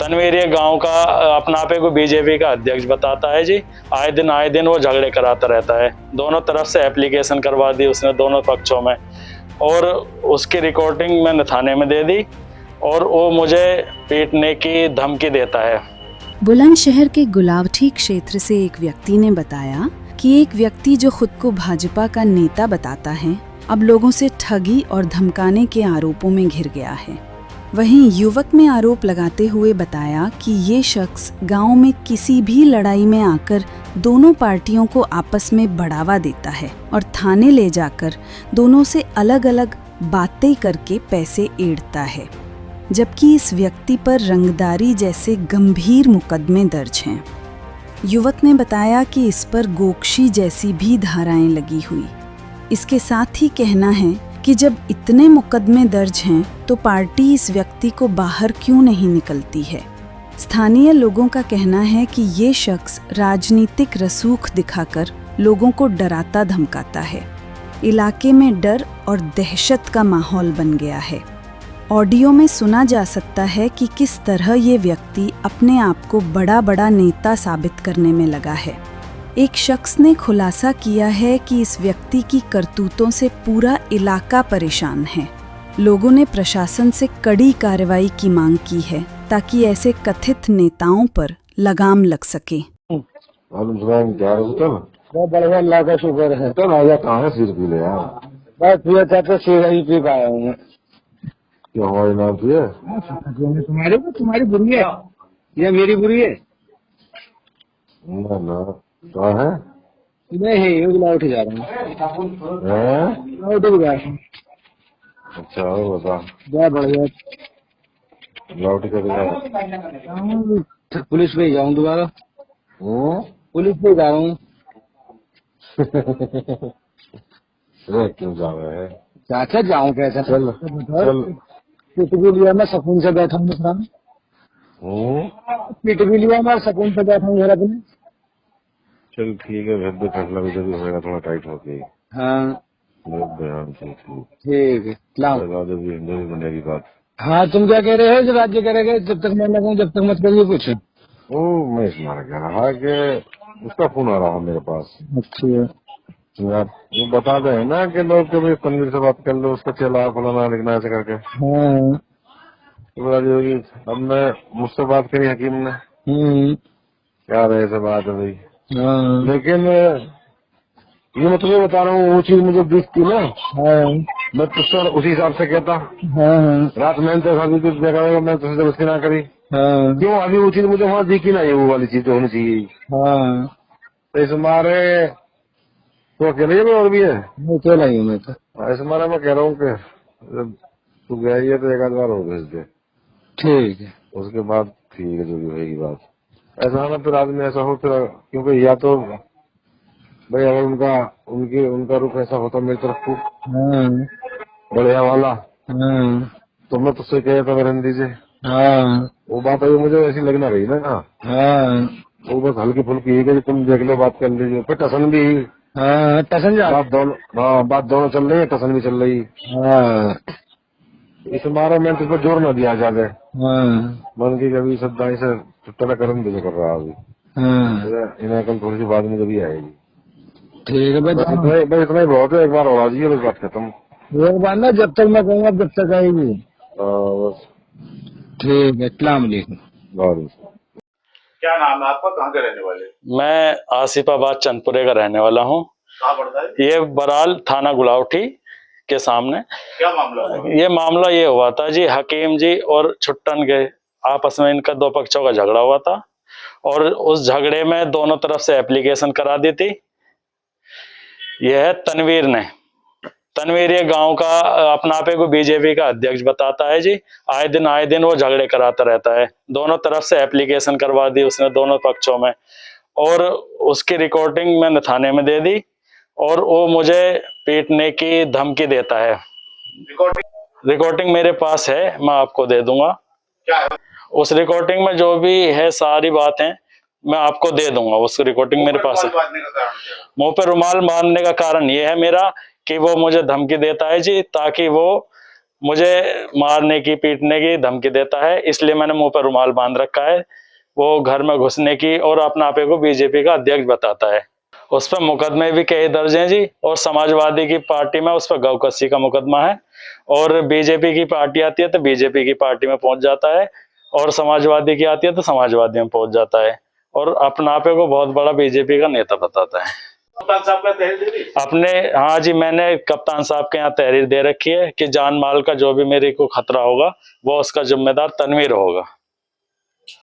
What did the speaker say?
तनवीर गांव का अपना आपे को बीजेपी का अध्यक्ष बताता है जी। आए दिन वो झगड़े कराता रहता है। दोनों तरफ से एप्लीकेशन करवा दी उसने, दोनों पक्षों में, और उसकी रिकॉर्डिंग मैंने थाने में दे दी और वो मुझे पीटने की धमकी देता है। बुलंदशहर के गुलावठी क्षेत्र से एक व्यक्ति ने बताया कि एक व्यक्ति जो खुद को भाजपा का नेता बताता है, अब लोगों से ठगी और धमकाने के आरोपों में घिर गया है। वहीं युवक ने आरोप लगाते हुए बताया कि ये शख्स गांव में किसी भी लड़ाई में आकर दोनों पार्टियों को आपस में बढ़ावा देता है और थाने ले जाकर दोनों से अलग अलग बातें करके पैसे एड़ता है, जबकि इस व्यक्ति पर रंगदारी जैसे गंभीर मुकदमे दर्ज हैं। युवक ने बताया कि इस पर गोकशी जैसी भी धाराएं लगी हुई। इसके साथ ही कहना है कि जब इतने मुकदमे दर्ज हैं तो पार्टी इस व्यक्ति को बाहर क्यों नहीं निकलती है। स्थानीय लोगों का कहना है कि ये शख्स राजनीतिक रसूख दिखाकर लोगों को डराता धमकाता है। इलाके में डर और दहशत का माहौल बन गया है। ऑडियो में सुना जा सकता है कि किस तरह ये व्यक्ति अपने आप को बड़ा नेता साबित करने में लगा है। एक शख्स ने खुलासा किया है कि इस व्यक्ति की करतूतों से पूरा इलाका परेशान है। लोगों ने प्रशासन से कड़ी कार्रवाई की मांग की है ताकि ऐसे कथित नेताओं पर लगाम लग सके। बढ़िया अल्लाह का शुक्र है। तो राजा कहाँ है सिर पी ले यार। बस पिया चाचा सिर ही पी पाया हूँ। क्या हमारे नाम पिए? तुम्हारी बुरी है या मेरी बुरी है? ना कहाँ है? नहीं गुलावटी जा रहा हूँ। अच्छा बता। क्या बढ़िया। गुलावटी कर पुलिस पे जाऊँ दोबारा? पुलिस पे जा रहा हूँ। क्यों जा रहे हैं? चाचा जाऊँ कैसे? चल पिट भी लिया मैं सुकून से बैठा हूँ। पिट भी लिया मैं सुकून से बैठा हूँ घर अपने। चल ठीक है, फिर फैसला भी जरूर होगा, थोड़ा टाइट हो गई। हाँ ठीक है। बनेगी बात। हाँ तुम क्या कह रहे हो? जो राज्य करेगा जब तक मैं लगूँ जब तक मत करिए कुछ। मैं इसमारा कह रहा कि उसका फोन आ रहा है मेरे पास। अच्छा आप वो बता दे ना कि लोग कभी तनवीर से बात कर लो, उसका चला फलाना लिखना ऐसे करके। हाँ तो अब मैं मुझसे बात करी हकीम ने। क्या रहे से बात है भाई। हाँ लेकिन ये मैं तुम्हें बता रहा हूँ, वो चीज मुझे दिखती ना। हाँ मैं तुझसे उसी हिसाब से कहता। हाँ रात मैंने तो अभी कुछ देखा, मैं तुझसे जबरदस्ती ना करी। हाँ क्यों अभी वो चीज मुझे वहाँ दिखी ना, ये वो वाली चीज तो होनी चाहिए। हाँ तो इस मारे तो अकेले में और भी है? मैं अकेला ही हूँ। मैं तो इस मारे मैं कह रहा हूँ कि तू गया ही है तो एक आध बार और भेज दे। ठीक है उसके बाद ठीक है जो भी होगी बात। ऐसा ना फिर आदमी ऐसा हो फिर, क्योंकि या तो भाई अगर उनका रुख ऐसा होता मेरी तरफ को बढ़िया वाला, तो मैं तुझसे कह था रहने दीजिए। वो बात अभी मुझे ऐसी लगना रही ना। वो बस हल्की फुल्की है कि तुम देख लो बात कर लीजिए, फिर टसन भी टसन बात दोनों चल रही है, टसन भी चल रही। इस मारे में तुझको जोर न दिया जाए। मन की कभी सदाई से छुट्टा कर्म भी कर रहा अभी। इन्हें कल थोड़ी सी बाद में कभी आएगी। ठीक है भाई इतना ही बहुत है, एक बार और जी बस बात खत्म। एक बार ना जब तक मैं कहूँगा जब तक आएगी। बस ठीक है। अस्सलाम वालेकुम। क्या नाम है आपका, कहाँ के रहने वाले? मैं आसिफाबाद चंदपुरे का रहने वाला हूँ। कहाँ पड़ता है? ये बराल थाना गुलावटी के सामने। क्या मामला हुआ? ये मामला ये हुआ था जी, हकीम जी और छुट्टन के आपस में इनका दो पक्षों का झगड़ा हुआ था और उस झगड़े में दोनों तरफ से एप्लीकेशन करा दी थी। यह है तनवीर ये गांव का अपना आपे को बीजेपी का अध्यक्ष बताता है जी। आए दिन वो झगड़े कराता रहता है। दोनों तरफ से एप्लीकेशन करवा दी उसने, दोनों पक्षों में, और उसकी रिकॉर्डिंग मैंने थाने में दे दी और वो मुझे पीटने की धमकी देता है। रिकॉर्डिंग मेरे पास है, मैं आपको दे दूंगा। क्या है? उस रिकॉर्डिंग में जो भी है सारी बातें मैं आपको दे दूंगा। उस रिकॉर्डिंग मेरे पास है। मुंह पे रुमाल बांधने का कारण ये है मेरा कि वो मुझे धमकी देता है जी, ताकि वो मुझे मारने की पीटने की धमकी देता है, इसलिए मैंने मुंह पर रुमाल बांध रखा है। वो घर में घुसने की और अपने आपे को बीजेपी का अध्यक्ष बताता है। उस पर मुकदमे भी कई दर्ज हैं जी, और समाजवादी की पार्टी में उस पर गौकसी का मुकदमा है, और बीजेपी की पार्टी आती है तो बीजेपी की पार्टी में पहुंच जाता है, और समाजवादी की आती है तो समाजवादी में पहुंच जाता है, और अपना आपे को बहुत बड़ा बीजेपी का नेता बताता है। कप्तान साहब का तहरीर दे दी? अपने, हाँ जी, मैंने कप्तान साहब के यहाँ तहरीर दे रखी है कि जान माल का जो भी मेरे को खतरा होगा वो उसका जिम्मेदार तनवीर होगा।